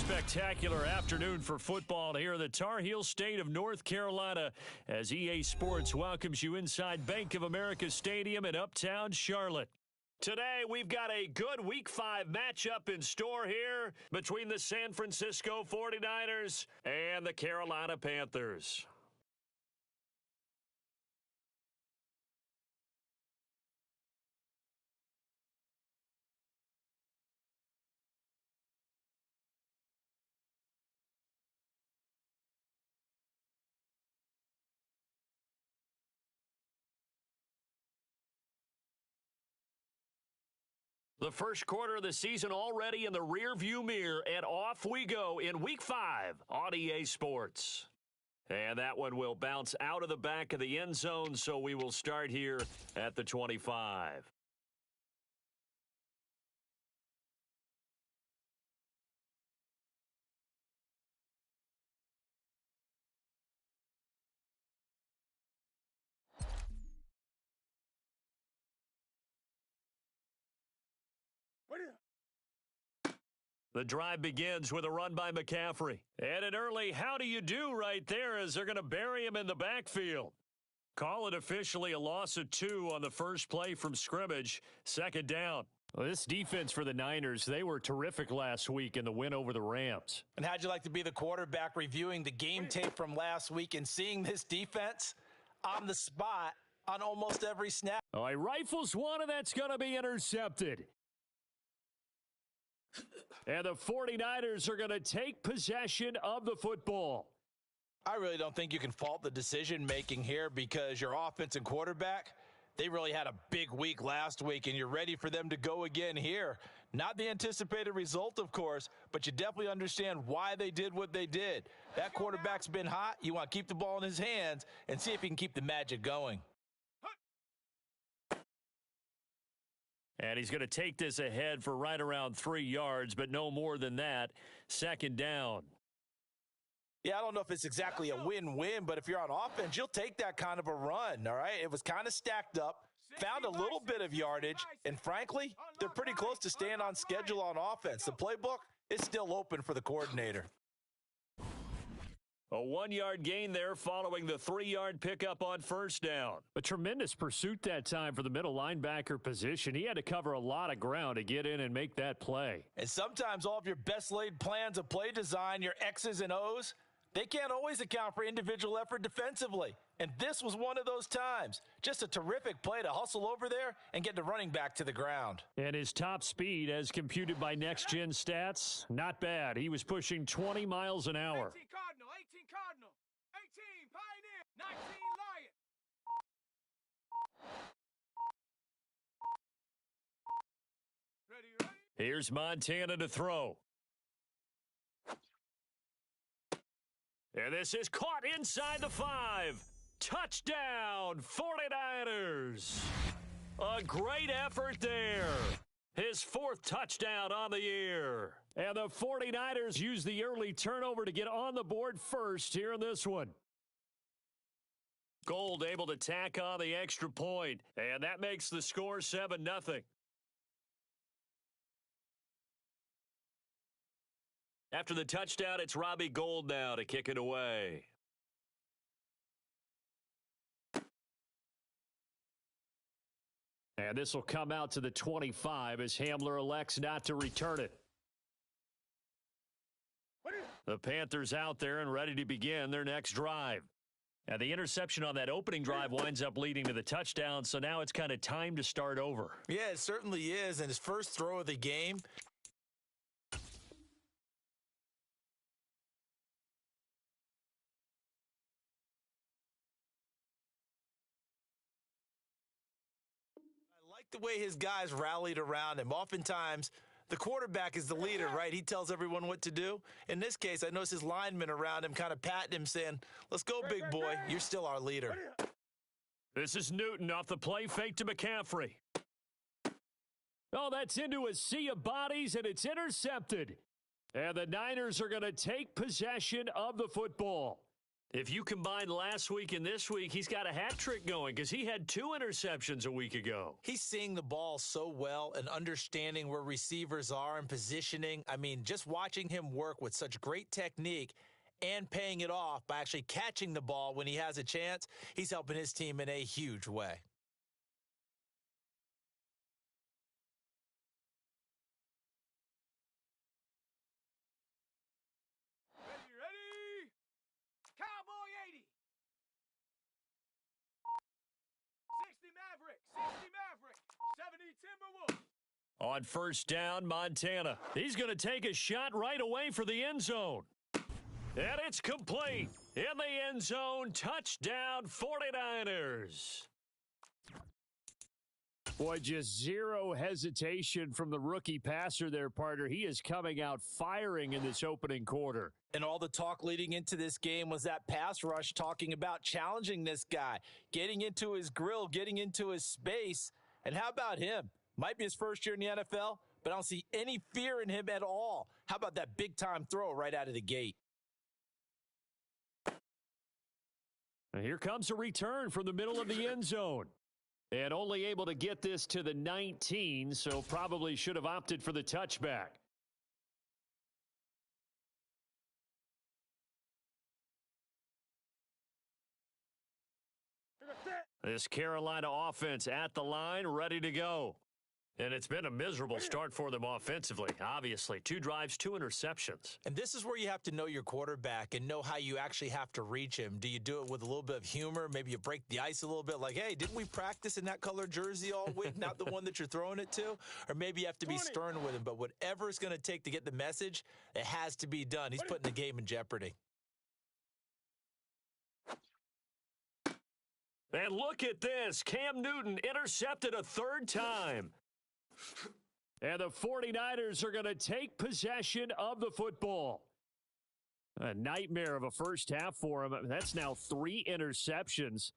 spectacular afternoon for football here in the Tar Heel state of North Carolina as EA Sports welcomes you inside Bank of America Stadium in Uptown Charlotte. Today, we've got a good Week 5 matchup in store here between the San Francisco 49ers and the Carolina Panthers. The first quarter of the season already in the rearview mirror, and off we go in Week 5 on EA Sports. And that one will bounce out of the back of the end zone, so we will start here at the 25. The drive begins with a run by McCaffrey. And an early how do you do right there as they're going to bury him in the backfield. Call it officially a loss of 2 on the first play from scrimmage. Second down. Well, this defense for the Niners, they were terrific last week in the win over the Rams. And how'd you like to be the quarterback reviewing the game tape from last week and seeing this defense on the spot on almost every snap? Oh, he rifles one, and that's going to be intercepted. And the 49ers are going to take possession of the football. I really don't think you can fault the decision-making here because your offense and quarterback, they really had a big week last week, and you're ready for them to go again here. Not the anticipated result, of course, but you definitely understand why they did what they did. That quarterback's been hot. You want to keep the ball in his hands and see if he can keep the magic going. And he's going to take this ahead for right around 3 yards, but no more than that. Second down. Yeah, I don't know if it's exactly a win-win, but if you're on offense, you'll take that kind of a run, all right? It was kind of stacked up, found a little bit of yardage, and frankly, they're pretty close to staying on schedule on offense. The playbook is still open for the coordinator. A 1-yard gain there following the 3-yard pickup on first down. A tremendous pursuit that time for the middle linebacker position. He had to cover a lot of ground to get in and make that play. And sometimes all of your best laid plans of play design, your X's and O's, they can't always account for individual effort defensively. And this was one of those times. Just a terrific play to hustle over there and get the running back to the ground. And his top speed, as computed by Next Gen Stats, not bad. He was pushing 20 miles an hour. 18 Cardinal, 18 Pioneer, 19 Lion. Ready? Here's Montana to throw. And this is caught inside the 5. Touchdown, 49ers. A great effort there. His 4th touchdown on the year. And the 49ers use the early turnover to get on the board first here in this one. Gold able to tack on the extra point, and that makes the score 7-0. After the touchdown, it's Robbie Gould now to kick it away. And this will come out to the 25 as Hamler elects not to return it. The Panthers out there and ready to begin their next drive. And the interception on that opening drive winds up leading to the touchdown, so now it's kind of time to start over. Yeah, it certainly is. And his first throw of the game. I like the way his guys rallied around him. Oftentimes, the quarterback is the leader, right? He tells everyone what to do. In this case, I noticed his linemen around him kind of patting him, saying, let's go, big boy. You're still our leader. This is Newton off the play fake to McCaffrey. Oh, that's into a sea of bodies, and it's intercepted. And the Niners are going to take possession of the football. If you combine last week and this week, he's got a hat trick going because he had 2 interceptions a week ago. He's seeing the ball so well and understanding where receivers are and positioning. I mean, just watching him work with such great technique and paying it off by actually catching the ball when he has a chance, he's helping his team in a huge way. Ready? Cowboy 80. 60 Maverick. 60 Maverick. 70 Timberwolves. On first down, Montana. He's going to take a shot right away for the end zone. And it's complete. In the end zone, touchdown 49ers. Boy, just zero hesitation from the rookie passer there, partner. He is coming out firing in this opening quarter. And all the talk leading into this game was that pass rush talking about challenging this guy, getting into his grill, getting into his space. And how about him? Might be his first year in the NFL, but I don't see any fear in him at all. How about that big-time throw right out of the gate? And here comes a return from the middle of the end zone. And only able to get this to the 19, so probably should have opted for the touchback. This Carolina offense at the line, ready to go. And it's been a miserable start for them offensively, obviously. 2 drives, 2 interceptions. And this is where you have to know your quarterback and know how you actually have to reach him. Do you do it with a little bit of humor? Maybe you break the ice a little bit like, hey, didn't we practice in that color jersey all week, not the one that you're throwing it to? Or maybe you have to be stern with him. But whatever it's going to take to get the message, it has to be done. He's putting the game in jeopardy. And look at this. Cam Newton intercepted a 3rd time. And the 49ers are going to take possession of the football. A nightmare of a first half for him. That's now 3 interceptions.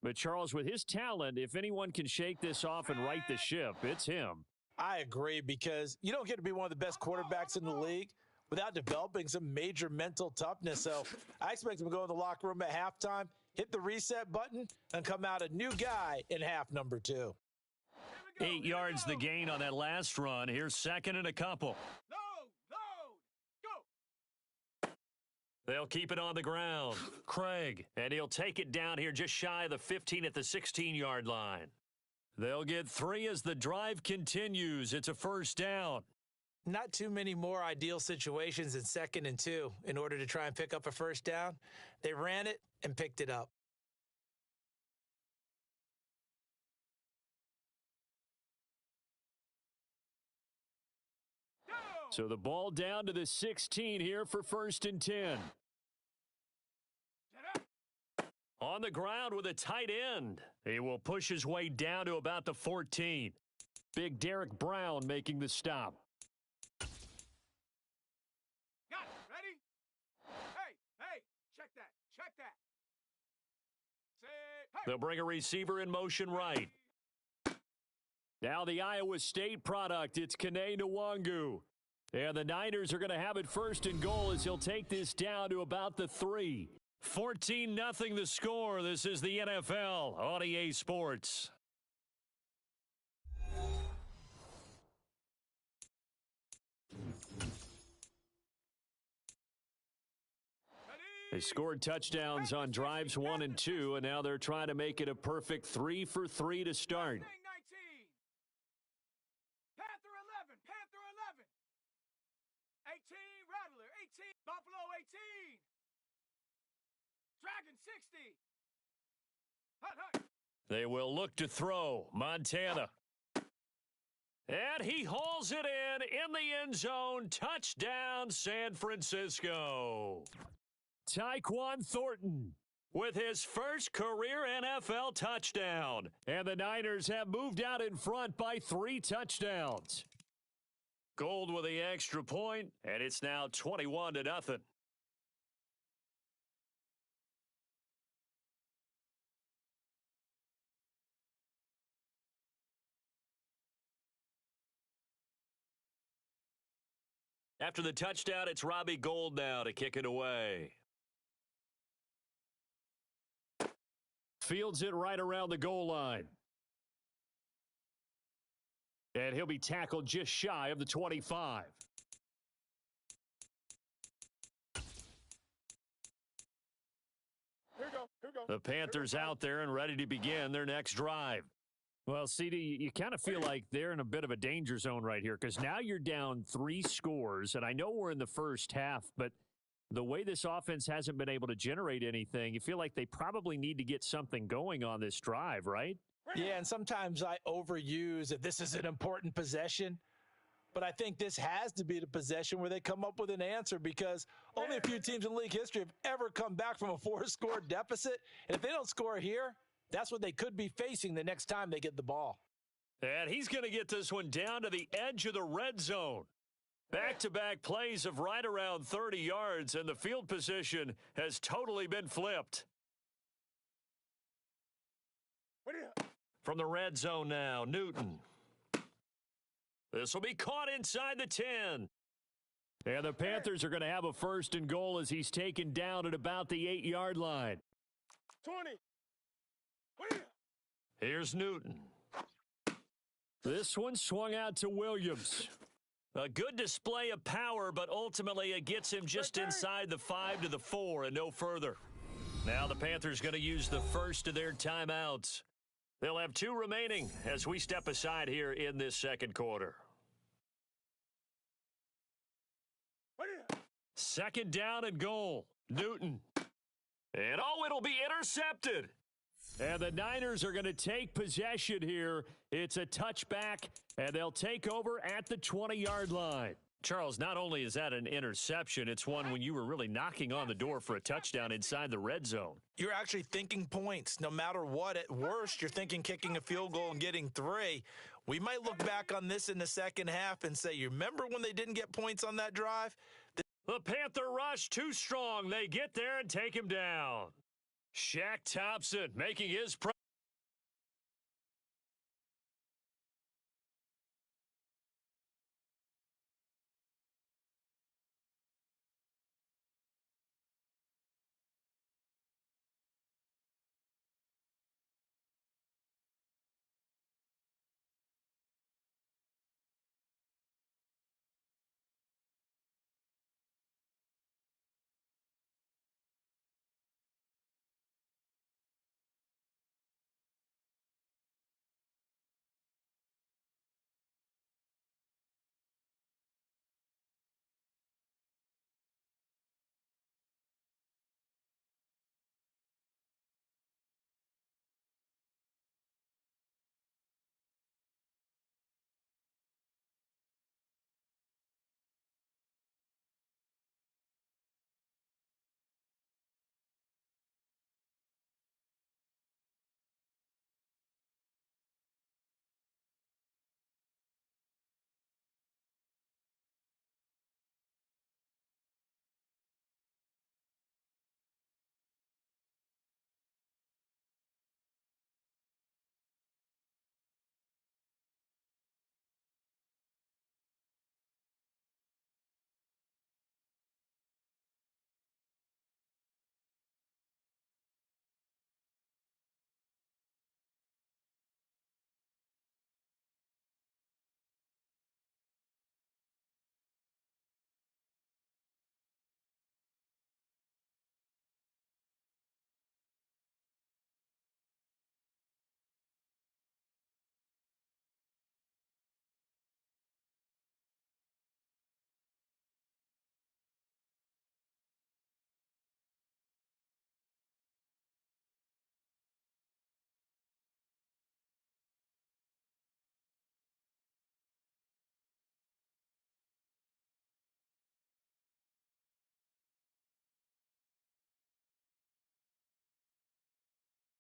But Charles, with his talent, if anyone can shake this off and right the ship, it's him. I agree, because you don't get to be one of the best quarterbacks in the league without developing some major mental toughness. So I expect him to go in the locker room at halftime, hit the reset button, and come out a new guy in half number 2. 8 yards the gain on that last run. Here's 2nd and a couple. Go. They'll keep it on the ground. Craig, and he'll take it down here just shy of the 15 at the 16-yard line. They'll get 3 as the drive continues. It's a first down. Not too many more ideal situations in 2nd and 2 in order to try and pick up a first down. They ran it and picked it up. So the ball down to the 16 here for 1st and 10. On the ground with a tight end. He will push his way down to about the 14. Big Derek Brown making the stop. Got it. Ready? Hey, check that. Hey. They'll bring a receiver in motion right. Now the Iowa State product, it's Kene Nwangu. And the Niners are going to have it 1st and goal as he'll take this down to about the 3. 14-0 the score. This is the NFL on EA Sports. They scored touchdowns on drives 1 and 2, and now they're trying to make it a perfect 3 for 3 to start. 19. Panther 11. 18, Rattler, 18, Buffalo 18, Dragon 60. Hut. They will look to throw. Montana. And he hauls it in the end zone. Touchdown, San Francisco. Tyquan Thornton with his first career NFL touchdown. And the Niners have moved out in front by 3 touchdowns. Gold with the extra point, and it's now 21-0. After the touchdown, it's Robbie Gould now to kick it away. Fields it right around the goal line. And he'll be tackled just shy of the 25. The Panthers out there and ready to begin their next drive. Well, CD, you kind of feel like they're in a bit of a danger zone right here because now you're down 3 scores, and I know we're in the first half, but the way this offense hasn't been able to generate anything, you feel like they probably need to get something going on this drive, right? Yeah, and sometimes I overuse that this is an important possession, but I think this has to be the possession where they come up with an answer because only a few teams in league history have ever come back from a 4-score deficit, and if they don't score here, that's what they could be facing the next time they get the ball. And he's going to get this one down to the edge of the red zone. Back-to-back plays of right around 30 yards, and the field position has totally been flipped. From the red zone now, Newton. This will be caught inside the 10. And the Panthers are going to have a 1st and goal as he's taken down at about the 8-yard line. 20. Here's Newton. This one swung out to Williams. A good display of power, but ultimately it gets him just inside the 5 to the 4 and no further. Now the Panthers going to use the first of their timeouts. They'll have 2 remaining as we step aside here in this second quarter. 2nd down and goal. Newton. And it'll be intercepted. And the Niners are going to take possession here. It's a touchback, and they'll take over at the 20-yard line. Charles, not only is that an interception, it's one when you were really knocking on the door for a touchdown inside the red zone. You're actually thinking points. No matter what, at worst, you're thinking kicking a field goal and getting 3. We might look back on this in the second half and say, you remember when they didn't get points on that drive? The Panther rush too strong. They get there and take him down. Shaq Thompson making his